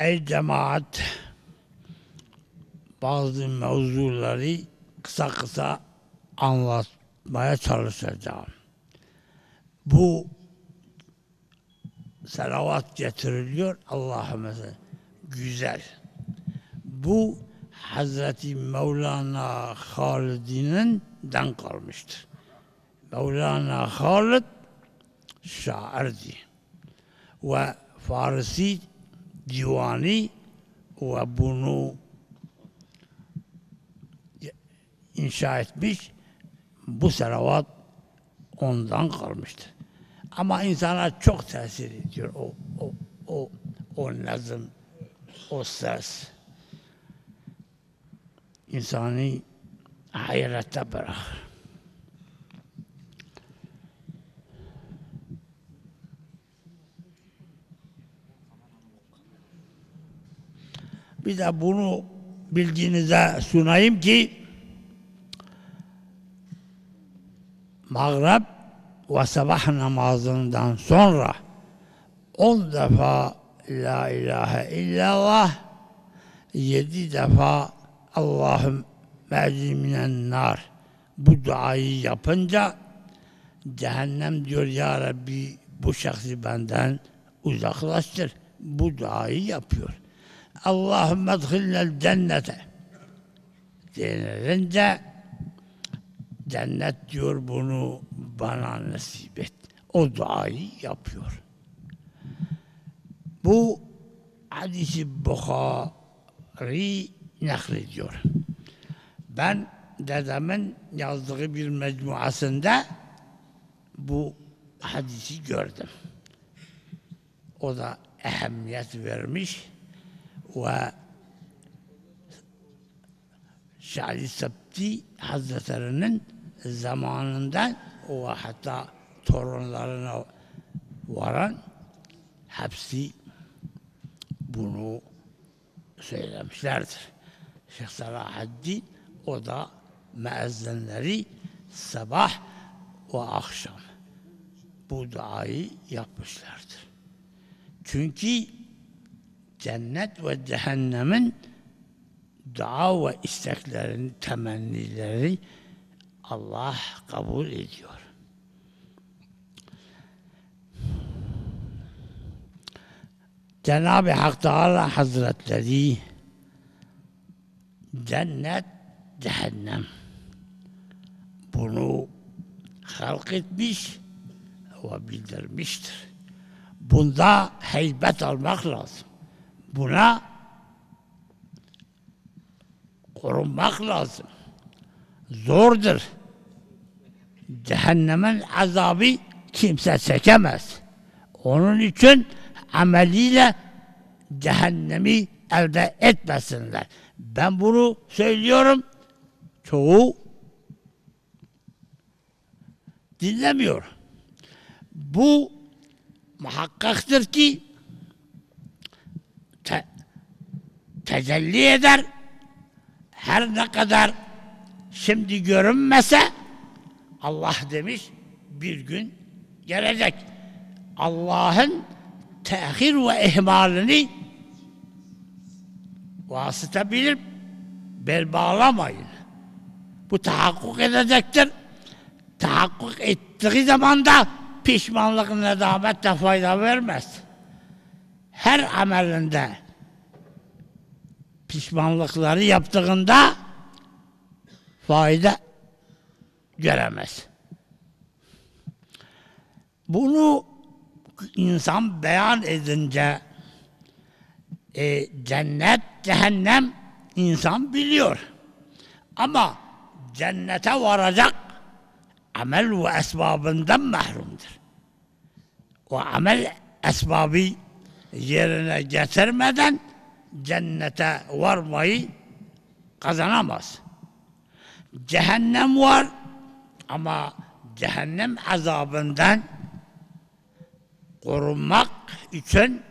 Ey cemaat, bazı mevzuları kısa kısa anlatmaya çalışacağım. Bu salavat getiriliyor Allah'ıma güzel. Bu Hazreti Mevlana Halid'inden kalmıştır. Mevlana Halid şairdi ve Farisi divani ve bunu inşa etmiş. Bu salavat ondan kalmıştır. Ama insana çok tesir ediyor o nazım, o ses. İnsanı hayrete bırakır. Bir de bunu bildiğinize sunayım ki mağrib ve sabah namazından sonra 10 defa La ilahe illallah, 7 defa Allahümme ecni minen nar bu duayı yapınca cehennem diyor ya Rabbi bu şahsı benden uzaklaştır. Bu duayı yapıyor. Allahümme edhilnel cennete denilince cennet diyor bunu bana nasip et. O duayı yapıyor. Bu hadisi Bukhari naklediyor. Ben dedemin yazdığı bir mecmuasında bu hadisi gördüm. O da ehemmiyet vermiş ve Şadi Sabti Hazretleri'nin zamanından ve hatta torunlarına varan hepsi bunu söylemişlerdir. Şeyh Salahaddin o da müezzinleri sabah ve akşam bu duayı yapmışlardır. Çünkü cennet ve cehennemin dua ve isteklerini, temennileri Allah kabul ediyor. Cenab-ı Hak Teala Hazretleri cennet, cehennem bunu halk etmiş ve bildirmiştir. Bunda heybet almak lazım. Buna korunmak lazım. Zordur. Cehennemin azabı kimse çekemez. Onun için ameliyle cehennemi elde etmesinler. Ben bunu söylüyorum. Çoğu dinlemiyor. Bu muhakkaktır ki tecelli eder. Her ne kadar şimdi görünmese Allah demiş bir gün gelecek. Allah'ın tehir ve ihmalini vasıta bilip bel bağlamayın. Bu tahakkuk edecektir. Tahakkuk ettiği zaman da pişmanlık, nedamet de fayda vermez. Her amelinde pişmanlıkları yaptığında fayda göremez. Bunu insan beyan edince cennet, cehennem insan biliyor. Ama cennete varacak amel ve esbabından mahrumdur. O amel esbabı yerine getirmeden cennete varmayı kazanamaz. Cehennem var ama cehennem azabından korunmak için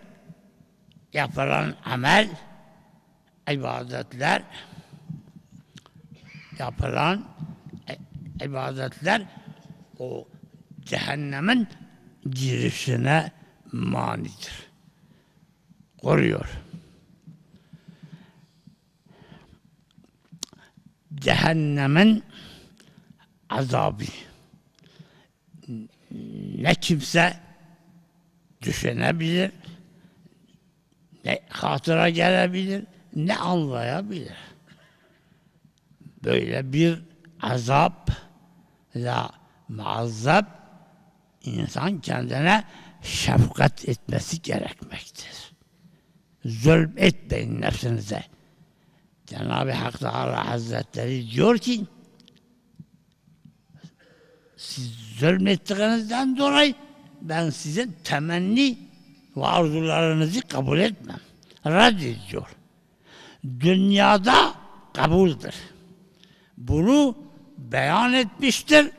yapılan amel, ibadetler, o cehennemin girişine manidir. Koruyor. cehennemin azabı. Ne kimse düşünebilir, ne hatıra gelebilir, ne anlayabilir. Böyle bir azap la muazzab, insan kendine şefkat etmesi gerekmektir. Zulm etmeyin nefsinize. Cenab-ı Hak Teala Hazretleri diyor ki, siz zulmettiğinizden dolayı ben sizin temenni ve arzularınızı kabul etmem. Reddediyor. Dünyada kabuldir. Bunu beyan etmiştir.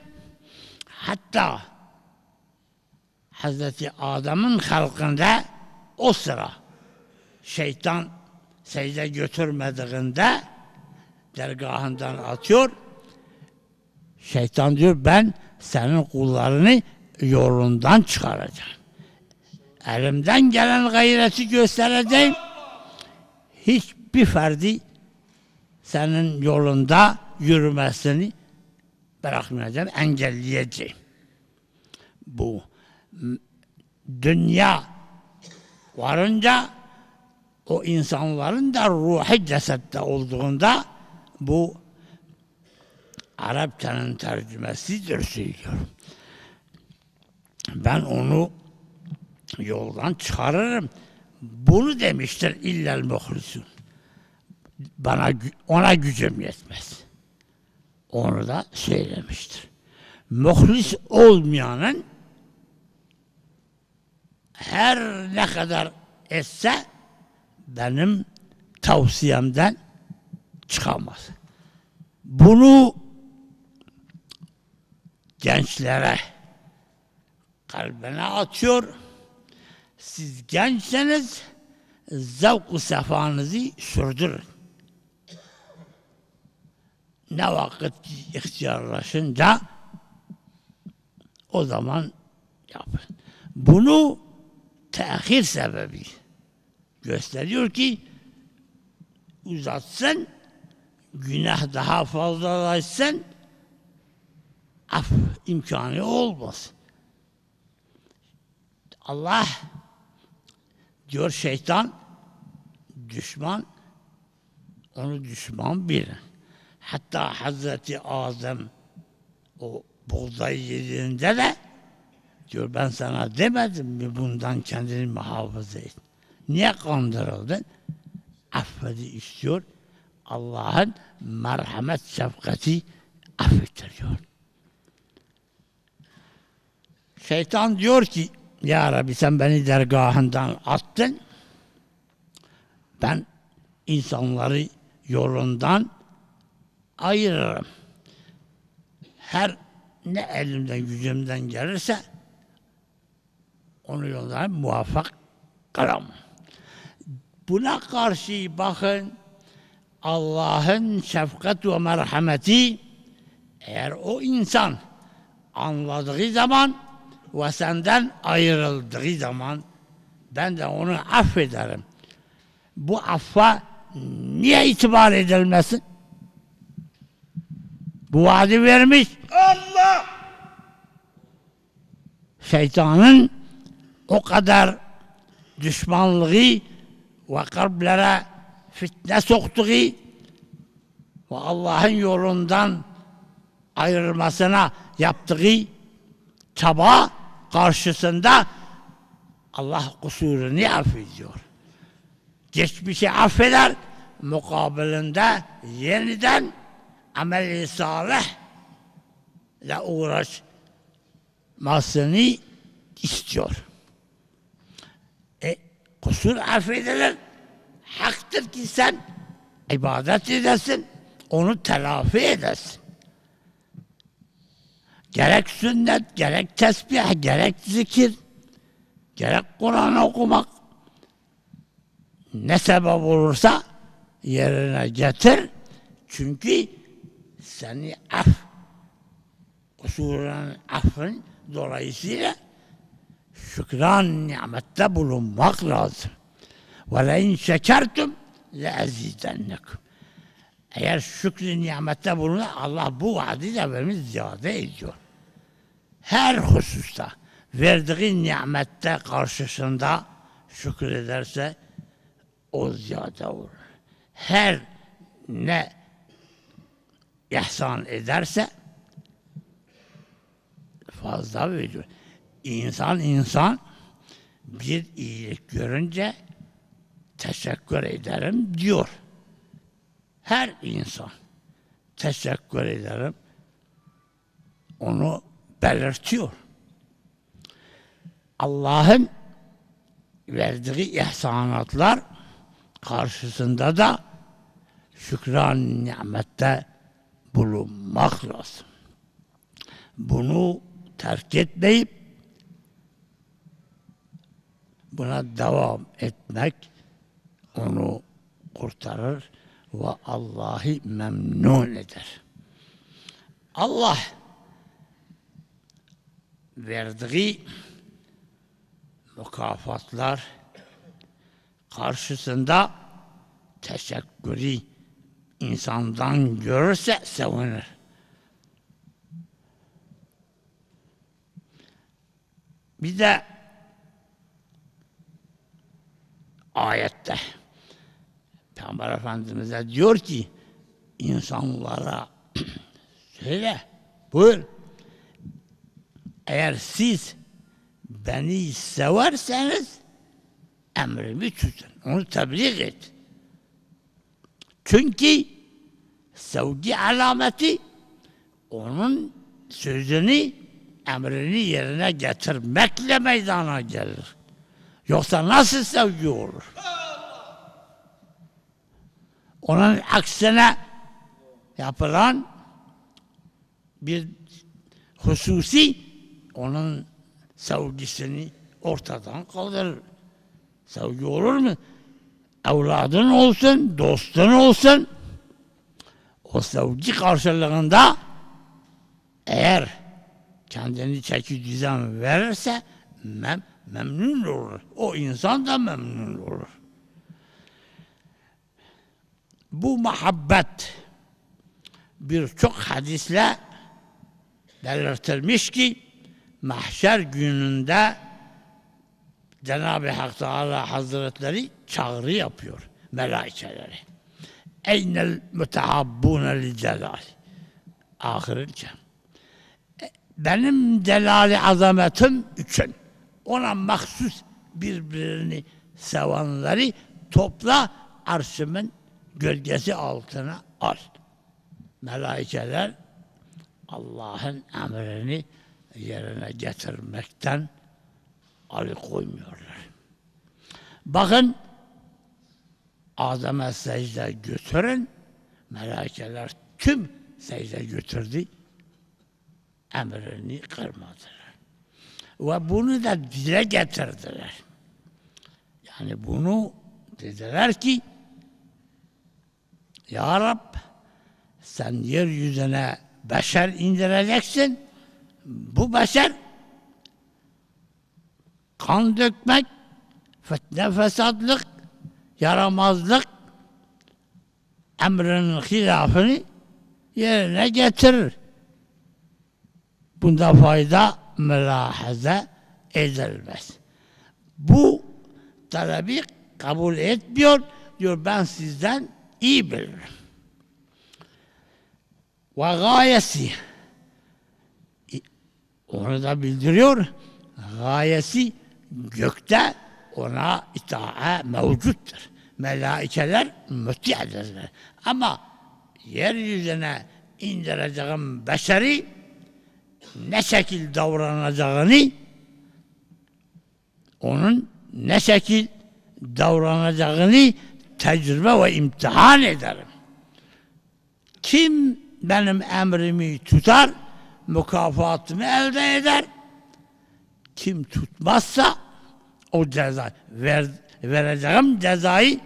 Hatta Hazreti Adem'in halkında o sıra şeytan secde götürmediğinde dergahından atıyor. Şeytan diyor, ben senin kullarını yolundan çıkaracağım. Elimden gelen gayreti göstereceğim. Hiçbir ferdi senin yolunda yürümesini bırakmayacağım, engelleyeceğim. Bu dünya varınca o insanların da ruhi cesette olduğunda bu Arapçanın tercümesidir söylüyorum. Ben onu yoldan çıkarırım. Bunu demiştir illel muhlisun. Ona gücüm yetmez. Onu da söylemiştir. Muhlis olmayanın her ne kadar etse benim tavsiyemden çıkamaz. Bunu gençlere kalbine atıyor. Siz gençseniz zevk-ı sefanızı sürdürün. Ne vakit ihtiyarlaşınca o zaman yapın. Bunu tehir sebebi gösteriyor ki uzatsın, günah daha fazlalaşsın, af imkanı olmaz. Allah diyor, şeytan düşman, onu düşman bilin. Hatta Hazreti Adem o buğday yediğinde de diyor, ben sana demedim mi bundan kendini muhafaza et. Niye kandırıldın? Affedi istiyor. Allah'ın merhamet şefkati affettiriyor. Şeytan diyor ki, ya Rabbi sen beni dergahından attın. Ben insanları yolundan ayırırım. Her ne elimden gücümden gelirse onu yoldan muvaffak kılamam. Buna karşı bakın, Allah'ın şefkat ve merhameti, eğer o insan anladığı zaman ve senden ayrıldığı zaman ben de onu affederim. Bu affa niye itibar edilmesin? Bu vaadi vermiş Allah. Şeytanın o kadar düşmanlığı ve kalplere fitne soktuğu ve Allah'ın yolundan ayrılmasına yaptığı çaba karşısında Allah kusurunu affediyor. Geçmişi affeder, mukabilinde yeniden amel-i salih ile uğraşmasını istiyor. Kusur affedilir. Haktır ki sen ibadet edesin, onu telafi edesin. Gerek sünnet, gerek tesbih, gerek zikir, gerek Kur'an okumak, ne sebep olursa yerine getir. Çünkü seni kusurun affın dolayısıyla şükran nimette bulunmak lazım. وَلَاِنْ شَكَرْتُمْ لَاَزِيدَنَّكُمْ. Eğer şükrü nimette bulunur, Allah bu vaadi de vermiş, ziyade ediyor. Her hususta verdiği nimette karşısında şükrederse o ziyade olur. Her ne ihsan ederse fazla veriyor. İnsan bir iyilik görünce teşekkür ederim diyor. Her insan teşekkür ederim onu belirtiyor. Allah'ın verdiği ihsanatlar karşısında da şükran nimette bulunmak lazım. Bunu terk etmeyip buna devam etmek onu kurtarır ve Allah'ı memnun eder. Allah verdiği mükafatlar karşısında teşekkürü insandan görürse sevinir. Bir de ayette Peygamber Efendimiz'e diyor ki insanlara söyle, buyur, eğer siz beni severseniz emrimi tutun, onu tebliğ et. Çünkü sevgi alameti onun sözünü, emrini yerine getirmekle meydana gelir. Yoksa nasıl sevgi olur? Onun aksine yapılan bir hususi onun sevgisini ortadan kaldırır. Sevgi olur mu? Evladın olsun, dostun olsun, o sevgi karşılığında eğer kendini çeki düzen verirse memnun olur. O insan da memnun olur. Bu muhabbet birçok hadisle belirtilmiş ki mahşer gününde Cenab-ı Hak Teala Hazretleri çağrı yapıyor melaikeleri. Eynel mütehabbûne li celal. Ahirince. Benim celali azametim için ona mahsus birbirini sevenleri topla arşımın gölgesi altına al. Melaikeler Allah'ın emrini yerine getirmekten alıkoymuyorlar. Bakın Adem'e secde götürün, melaikeler tüm secde götürdü, emrini kırmadılar. Ve bunu da dile getirdiler. Yani bunu dediler ki Ya Rab, sen yeryüzüne beşer indireceksin. Bu beşer kan dökmek, fitne fesatlık, yaramazlık emrinin hilafını yerine getirir. Bunda fayda mülahaza edilmez. Bu talebi kabul etmiyor. Diyor ben sizden iyi bilirim. Ve gayesi onu da bildiriyor. Gayesi gökte ona itaat mevcuttur. Melaikeler müti'dirler. Ama yeryüzüne indireceğim beşeri ne şekil davranacağını onun ne şekil davranacağını tecrübe ve imtihan ederim. Kim benim emrimi tutar, mükafatımı elde eder. Kim tutmazsa o ceza vereceğim cezayı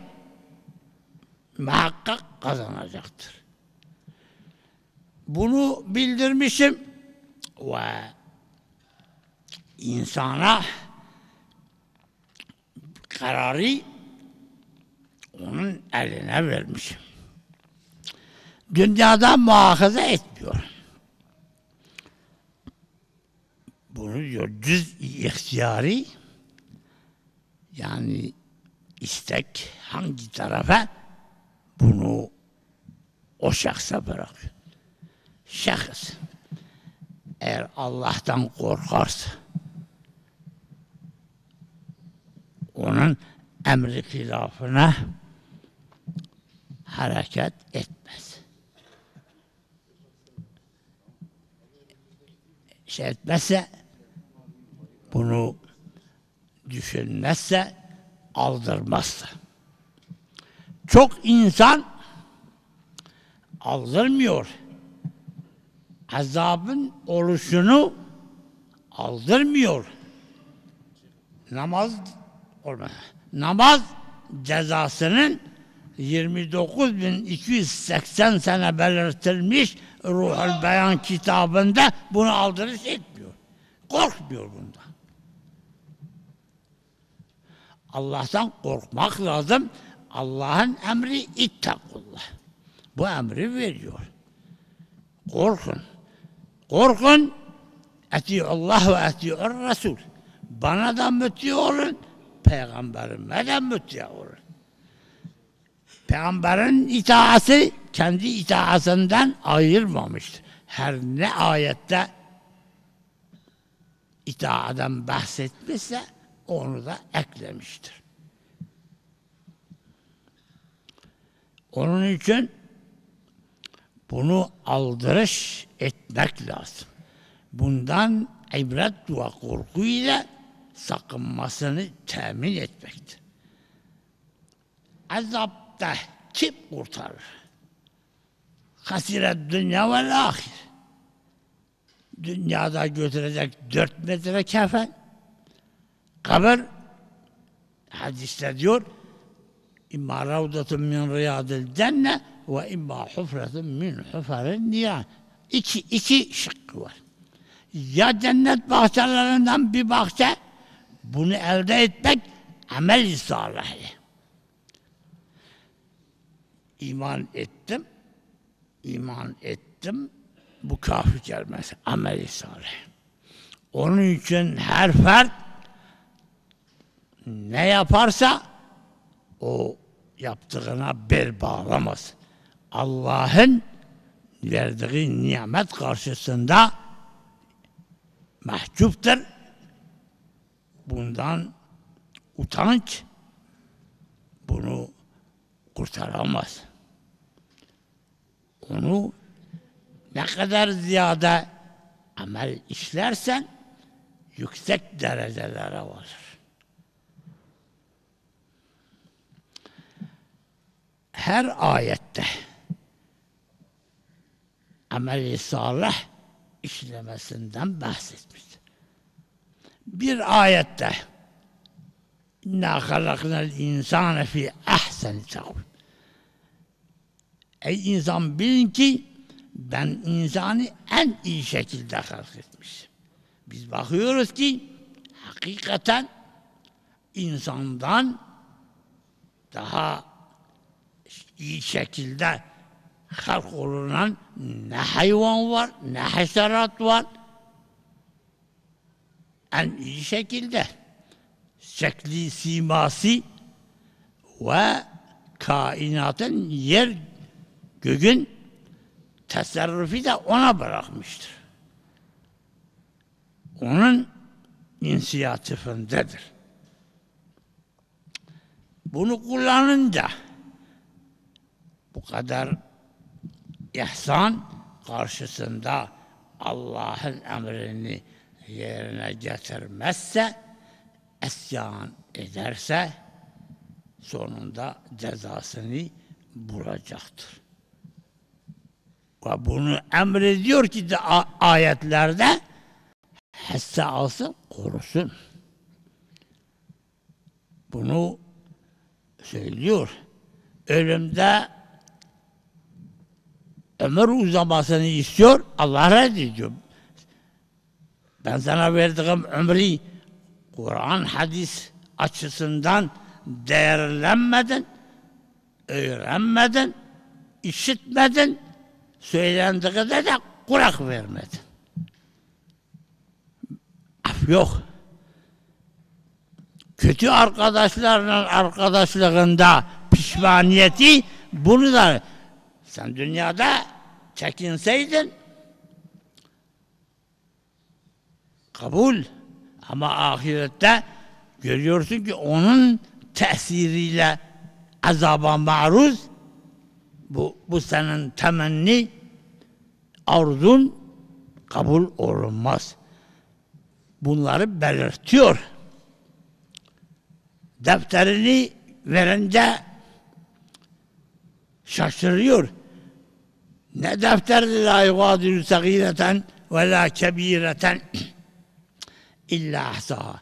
muhakkak kazanacaktır. Bunu bildirmişim ve insana kararı onun eline vermişim. Dünyada muhafaza etmiyor. Bunu diyor cüz-i ihtiyari, yani istek hangi tarafa, bunu o şahsa bırakıyor. Şahıs eğer Allah'tan korkarsa, onun emri hilafına hareket etmez. Etmezse, bunu düşünmezse, aldırmazsa. Çok insan aldırmıyor. Azabın oluşunu aldırmıyor. Namaz cezasının 29.280 sene belirtilmiş Ruhul Beyan kitabında bunu aldırış etmiyor. Korkmuyor bundan. Allah'tan korkmak lazım. Allah'ın emri ittakullah. Bu emri veriyor. Korkun. Korkun. Eti'ullah ve eti'ur Resul. Bana da müti olun. Peygamberime de müti olun. Peygamberin itaati kendi itaatinden ayırmamıştır. Her ne ayette itaatten bahsetmişse onu da eklemiştir. Onun için bunu aldırış etmek lazım. Bundan ibret ve korkuyla sakınmasını temin etmektir. Azapta kim kurtarır? Hasiret dünya ve ahir. Dünyada götürecek 4 metre kefen. Kabir, hadiste diyor, İmma ravdatun min riyadil cenne ve imma hufretun min huferin niyan. İki şıkkı var. Ya cennet bahçelerinden bir bahçe, bunu elde etmek amel-i salih. İman ettim, bu kafi kelimesi, amel-i salih. Onun için her fert ne yaparsa o yaptığına bel bağlamaz. Allah'ın verdiği nimet karşısında mahcuptur. Bundan utanç bunu kurtaramaz. Onu ne kadar ziyade amel işlersen yüksek derecelere varır. Her ayette amel-i salih işlemesinden bahsetmiş. Bir ayette İnna halaknal insane fi ahseni takvim. Ey insan bilin ki ben insanı en iyi şekilde halk etmişim. Biz bakıyoruz ki hakikaten insandan daha iyi şekilde halk olunan ne hayvan var, ne haşerat var. En iyi şekilde şekli, siması ve kainatın yer, göğün tasarrufu da ona bırakmıştır. Onun inisiyatifindedir. Bunu kullanınca bu kadar ihsan karşısında Allah'ın emrini yerine getirmezse, isyan ederse sonunda cezasını bulacaktır. Ve bunu emrediyor ki de ayetlerde hisse alsın, korusun. Bunu söylüyor. Ölümde ömür uzamasını istiyor, Allah reddediyor. Ben sana verdiğim ömrü Kur'an, hadis açısından değerlenmedin, öğrenmedin, işitmedin, söylendiğinde de kulak vermedin. Af yok. Kötü arkadaşlarla arkadaşlığında pişmaniyeti, bunu da sen dünyada çekinseydin kabul, ama ahirette görüyorsun ki onun tesiriyle azaba maruz, bu senin temenni arzun kabul olunmaz. Bunları belirtiyor. Defterini verince şaşırıyor. Ne defterdi la yugadiru sagireten ve la kebireten illa ahsaha.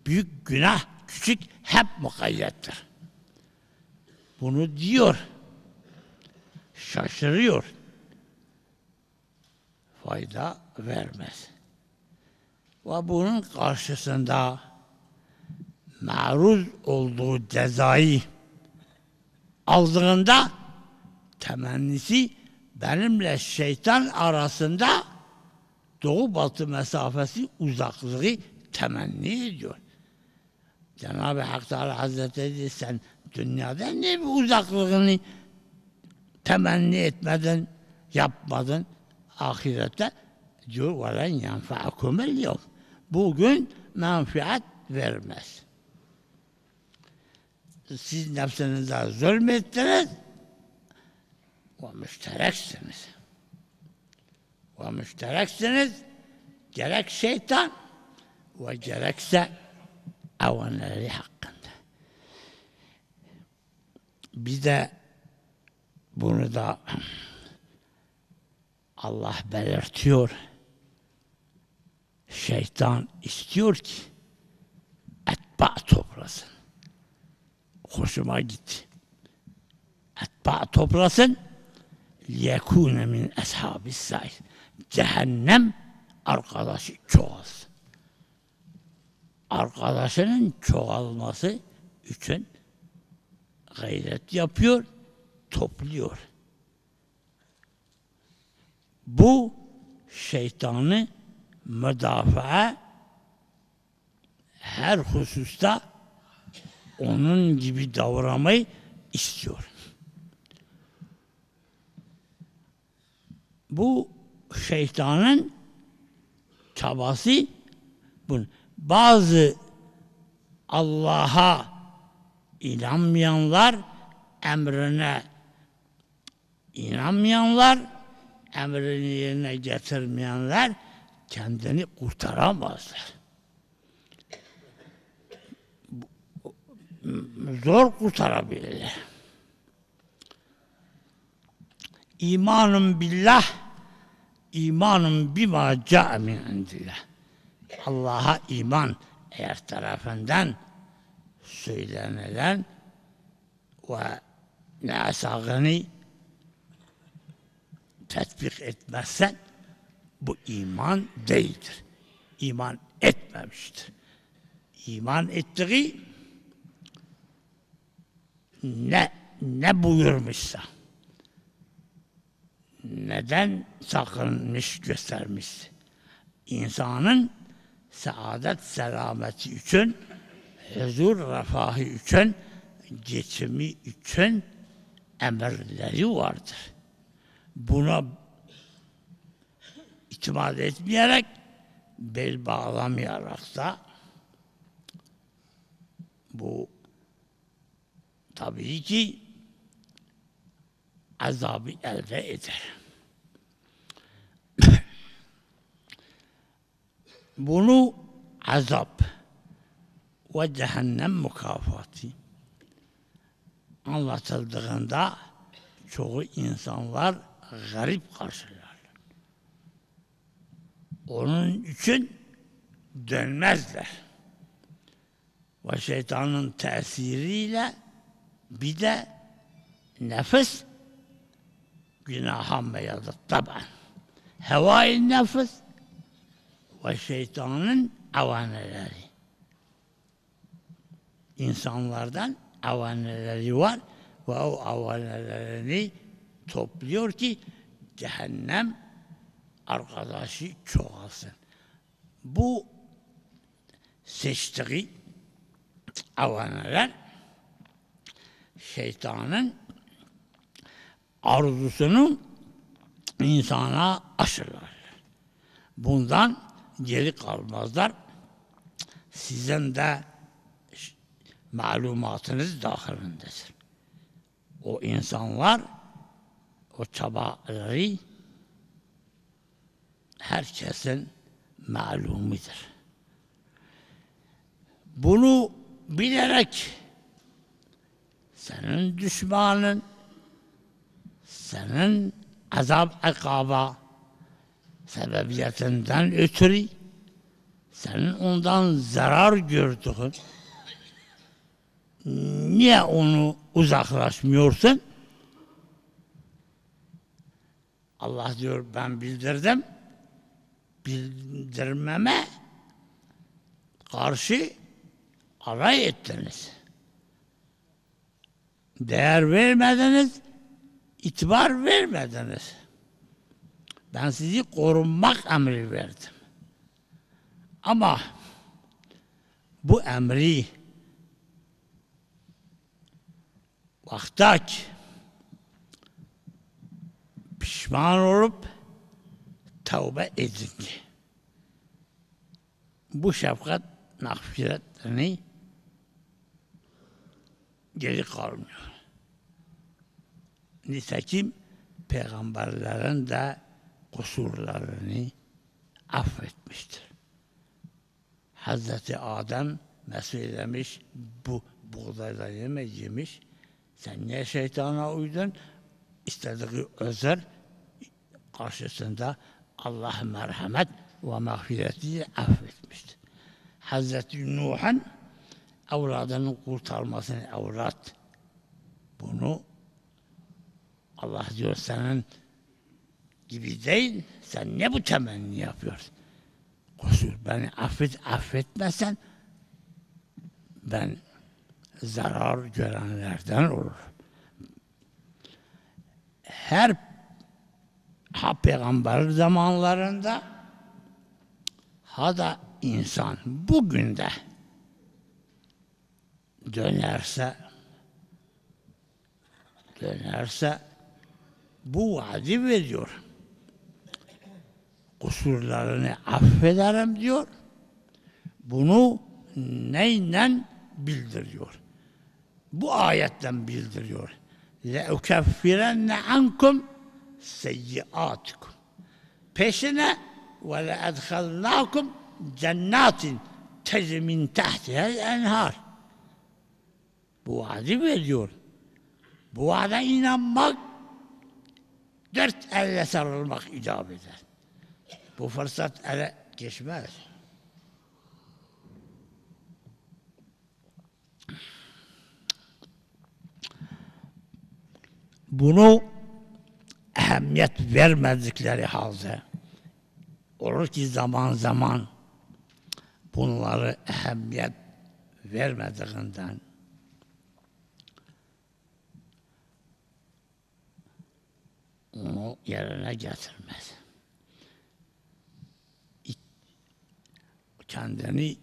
Büyük günah, küçük hep mukayyettir. Bunu diyor. Şaşırıyor. Fayda vermez. Ve bunun karşısında maruz olduğu cezayı aldığında temennisi benimle şeytan arasında doğu batı mesafesi uzaklığı temenni ediyor. Cenab-ı Hak Teala Hazretleri diyor, sen dünyada ne bu uzaklığını temenni etmedin, yapmadın, ahirette diyor وَلَنْ يَنْفَعَكُمَ الْيَوْمِ. Bugün menfaat vermez. Siz nefsinize zulmettiniz ve müştereksiniz. Ve müştereksiniz gerek şeytan ve gerekse avanları hakkında. Bir de bunu da Allah belirtiyor. Şeytan istiyor ki etba toplasın. Hoşuma gitti. Etba toplasın. Liyekûne min ashabis sair. Cehennem arkadaşı çoğalsın. Arkadaşının çoğalması için gayret yapıyor, topluyor. Bu şeytanı müdafaa her hususta onun gibi davranmayı istiyor. Bu şeytanın çabası, bazı Allah'a inanmayanlar, emrine inanmayanlar, emrini yerine getirmeyenler kendini kurtaramazlar. Zor kurtarabilirler. İmanun billah, imanun bima ca'a min indillah. Allah'a iman eğer tarafından söylenilen ve nesağını tatbik etmezsen bu iman değildir. İman etmemiştir. İman ettiği ne buyurmuşsa, neden sakınmış göstermiş, insanın saadet selameti için, huzur refahı için, geçimi için emirleri vardır. Buna itimat etmeyerek, bel bağlamayarak da bu tabii ki azabı elde eder. Bunu azap ve cehennem mükafatı anlatıldığında çoğu insanlar garip karşılar. Onun için dönmezler. Ve şeytanın tesiriyle bir de nefis günaha meyildir taban. Hevai nefis ve şeytanın avaneleri. İnsanlardan avaneleri var ve o avanelerini topluyor ki cehennem arkadaşı çoğalsın. Bu seçtiği avaneler şeytanın arzusunu insana aşırırlar. Bundan geri kalmazlar. Sizin de malumatınız dahilindedir. O insanlar, o çabaları herkesin malumidir. Bunu bilerek senin düşmanın, senin azap ikaba sebebiyetinden ötürü senin ondan zarar gördüğün, niye onu uzaklaşmıyorsun? Allah diyor, ben bildirdim, bildirmeme karşı alay ettiniz. Değer vermediniz, itibar vermediniz. Ben sizi korunmak emri verdim. Ama bu emri vaktaç pişman olup tövbe edin. Bu şefkat mağfiretini geri kalmıyor. Nitekim peygamberlerin de kusurlarını affetmiştir. Hazreti Adem meselemiş, bu buğdayda yemiş. Sen niye şeytana uydun? İstediği özür karşısında Allah merhamet ve mağfiretiyle affetmiştir. Hazreti Nuh'un evladının kurtarmasını evlat. Bunu Allah diyor, senin gibi değil, sen ne bu temenni yapıyorsun? Kusur, beni affetmezsen ben zarar görenlerden olurum. Her peygamber zamanlarında ha da insan bugün de dönerse bu vaadi veriyor. Kusurlarını affederim diyor. Bunu neyle bildiriyor? Bu ayetten bildiriyor. لَاُكَفِّرَنَّ عَنْكُمْ سَيِّئَاتِكُمْ peşine وَلَاَدْخَلْنَاكُمْ جَنَّاتٍ تَجْرِي مِنْ تَحْتِهَا الْاَنْهَارِ bu vaadi veriyor. Bu vaada inanmak, dört elle sarılmak icap eder. Bu fırsat ele geçmez. Bunu ehemmiyet vermedikleri halde olur ki zaman zaman bunları ehemmiyet vermediğinden onu yerine getirmez. Kendini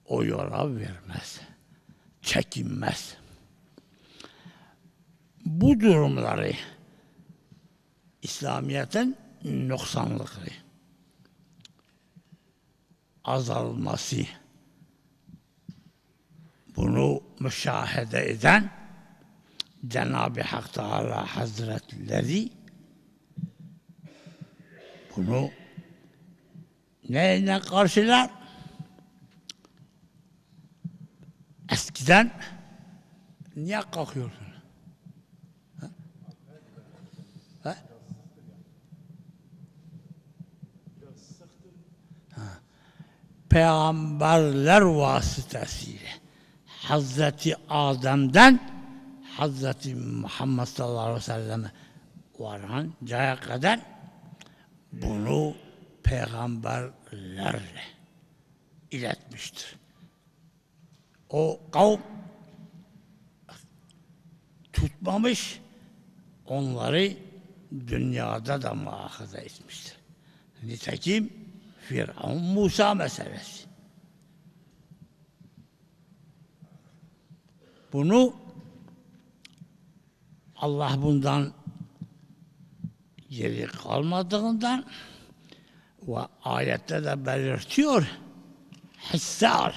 o yola vermez. Çekinmez. Bu durumları İslamiyet'in noksanlıkları, azalması, bunu müşahede eden Cenab-ı Hak Teala Hazretleri bunu neyle karşılar? Eskiden niye kalkıyorsun? Ha? Peygamberler vasıtasıyla Hazreti Adem'den Hazreti Muhammed sallallahu aleyhi ve sellem'e varancaya kadar bunu peygamberlerle iletmiştir. O kavm tutmamış, onları dünyada da muahaza etmiştir. Nitekim Firavun Musa meselesi. Bunu Allah bundan geri kalmadığından ve ayette de belirtiyor, hisse al,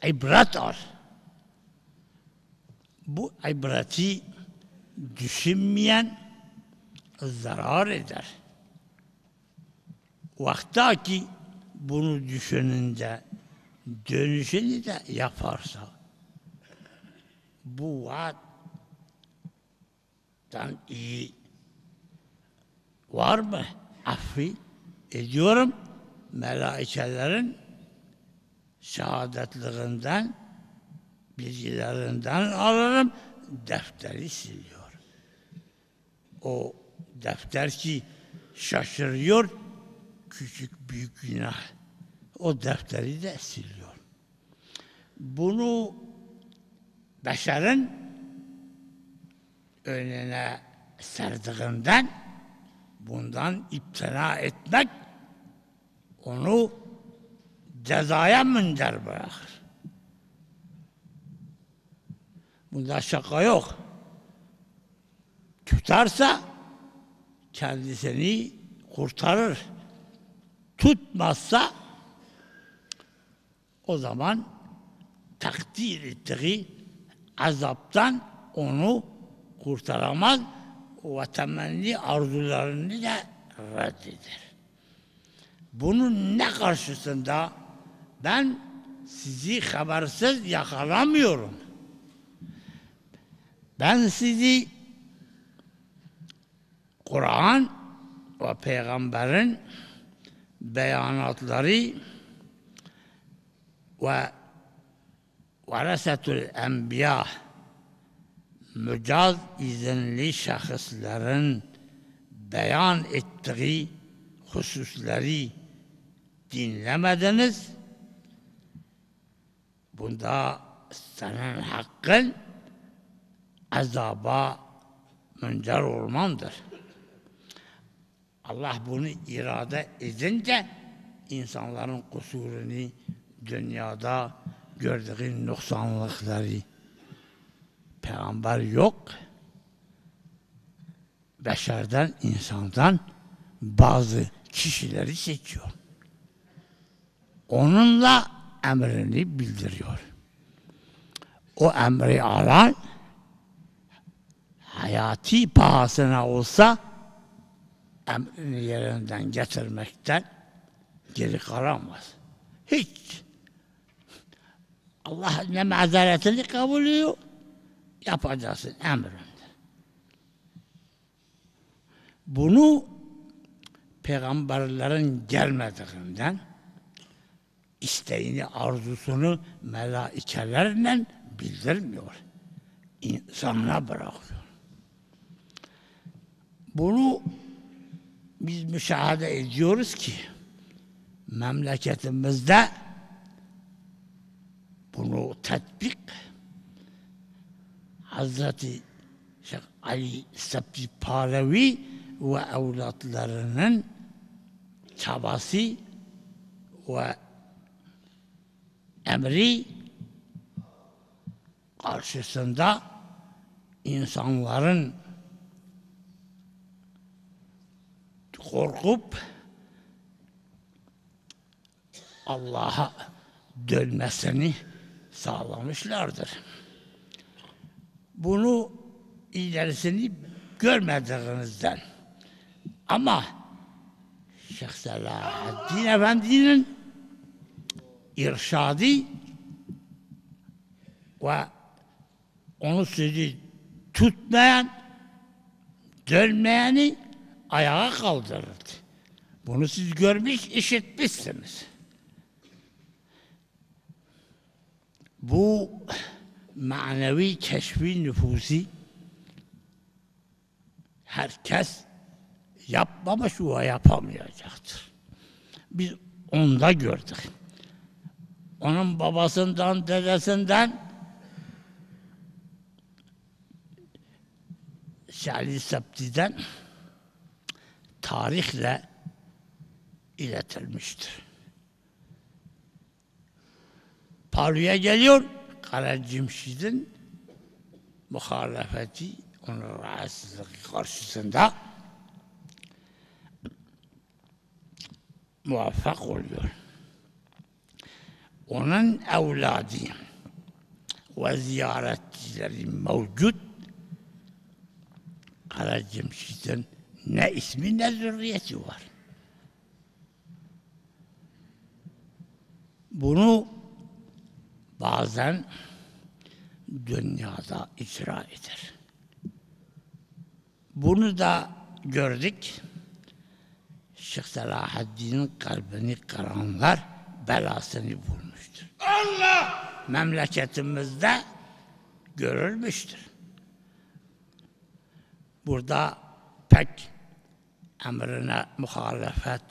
ibret al. Bu ibreti düşünmeyen zarar eder. Vakta ki bunu düşününce dönüşünü de yaparsa bu vaattan iyi var mı? Affi ediyorum. Melaikelerin şehadetliğinden, bilgilerinden alırım, defteri siliyor. O defter ki şaşırıyor, küçük büyük günah. O defteri de siliyor. Bunu beşerin önüne serdiğinden bundan iptina etmek onu cezaya münder bırakır. Bunda şaka yok. Tutarsa kendisini kurtarır. Tutmazsa o zaman takdir ettiği azaptan onu kurtaramaz ve temenni arzularını da reddeder. Bunun ne karşısında ben sizi habersiz yakalamıyorum. Ben sizi Kur'an ve Peygamber'in beyanatları ve varasetül enbiya mücaz izinli şahısların beyan ettiği hususları dinlemediniz. Bunda senin hakkın azaba müncer olmandır. Allah bunu irade edince insanların kusurunu, dünyada gördüğü noksanlıkları, peygamber yok, beşerden, insandan bazı kişileri seçiyor. Onunla emrini bildiriyor. O emri alan hayati pahasına olsa emrini yerinden getirmekten geri kalamaz. Hiç. Allah ne mazeretini kabul ediyor, yapacaksın emrinde. Bunu peygamberlerin gelmediğinden isteğini, arzusunu melaikelerle bildirmiyor. İnsanına bırakıyor. Bunu biz müşahede ediyoruz ki memleketimizde bunu tatbik Hazreti Şeyh Ali Sabri Pahlavi ve evlatlarının çabası ve emri karşısında insanların korkup Allah'a dönmesini sağlamışlardır. Bunu ilerisini görmediğinizden ama Şeyh Selahaddin Efendi'nin irşadı ve onu sözü tutmayan, dönmeyeni ayağa kaldırırdı. Bunu siz görmüş, işitmişsiniz. Bu manevi keşfi nüfusi herkes yapmamış ve yapamayacaktır. Biz onda gördük. Onun babasından, dedesinden Şali Septi'den tarihle iletilmiştir. Palu'ya geliyor, Karacimşid'in muhalefeti, onun rahatsızlığı karşısında muvaffak oluyor. Onun evladı ve ziyaretçileri mevcut. Karacimşid'in ne ismi ne zürriyeti var. Bunu bazen dünyada icra eder. Bunu da gördük. Şeyh Selahaddin'in kalbini kıranlar belasını bulmuştur. Allah! Memleketimizde görülmüştür. Burada pek emrine muhalefet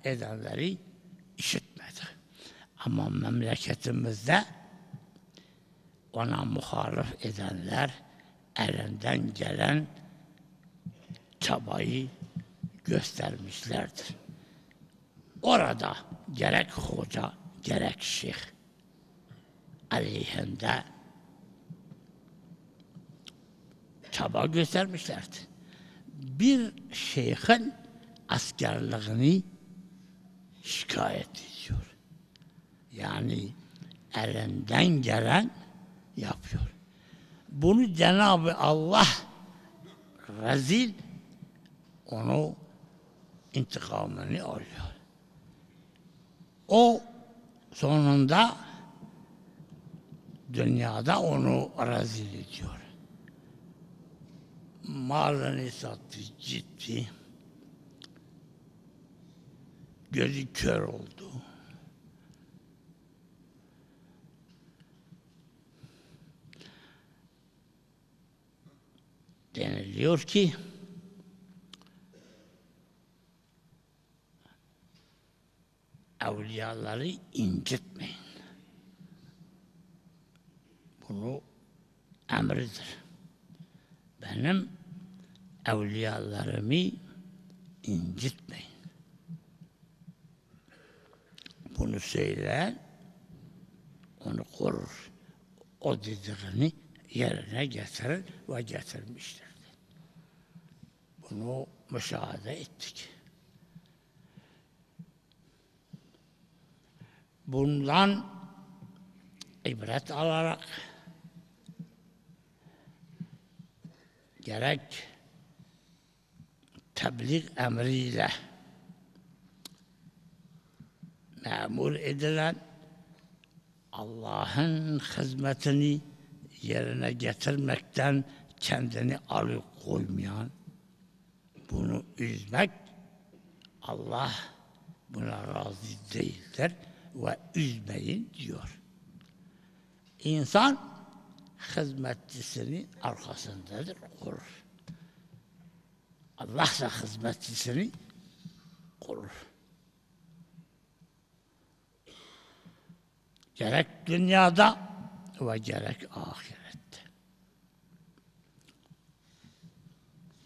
edenleri işitmedi. Ama memleketimizde ona muhalif edenler elinden gelen çabayı göstermişlerdir. Orada gerek hoca, gerek şeyh aleyhinde çaba göstermişlerdi. Bir şeyhin askerliğini şikayet ediyor. Yani elinden gelen yapıyor. Bunu Cenab-ı Allah rezil onu intikamını alıyor. O sonunda dünyada onu rezil ediyor. Malını sattı, gitti. Gözü kör oldu. Deniliyor ki evliyaları incitmeyin. Bunu emridir. Benim evliyalarımı incitmeyin. Bunu söyleyen onu korur. O dediğini yerine getirir ve getirmiştir. Bunu müşahede ettik. Bundan ibret alarak gerek tebliğ emriyle memur edilen Allah'ın hizmetini yerine getirmekten kendini alıkoymayan, bunu üzmek, Allah buna razı değildir ve üzmeyin diyor. İnsan hizmetçisinin arkasındadır, korur. Allah da hizmetçisini korur. Gerek dünyada ve gerek ahirette.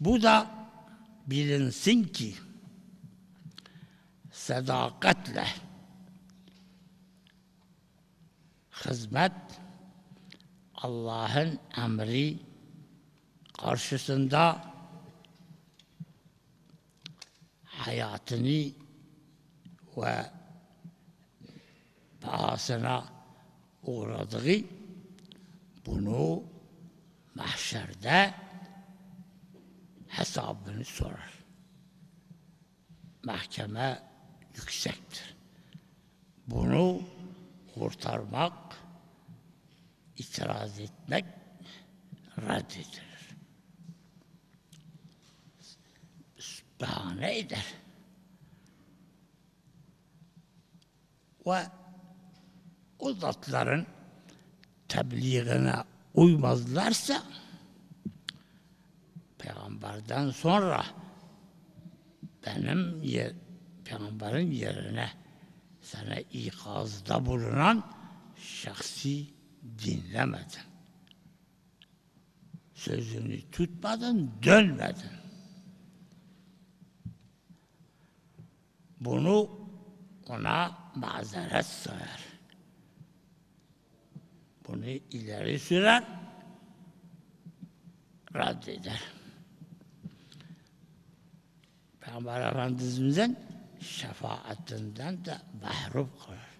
Bu da bilinsin ki sadakatle hizmet Allah'ın emri karşısında hayatını ve pahasına uğradığı bunu mahşerde hesabını sorar. Mahkeme yüksektir. Bunu kurtarmak, itiraz etmek reddedilir. Bahane eder. Ve o zatların tebliğine uymazlarsa peygamberden sonra benim peygamberin yerine sana ikazda bulunan şahsi dinlemedin. sözünü tutmadın, dönmedin. Bunu ona mazeret sayar. Bunu ileri sürer, reddeder. Peygamber Efendimiz'in şefaatinden de mahrum kılar.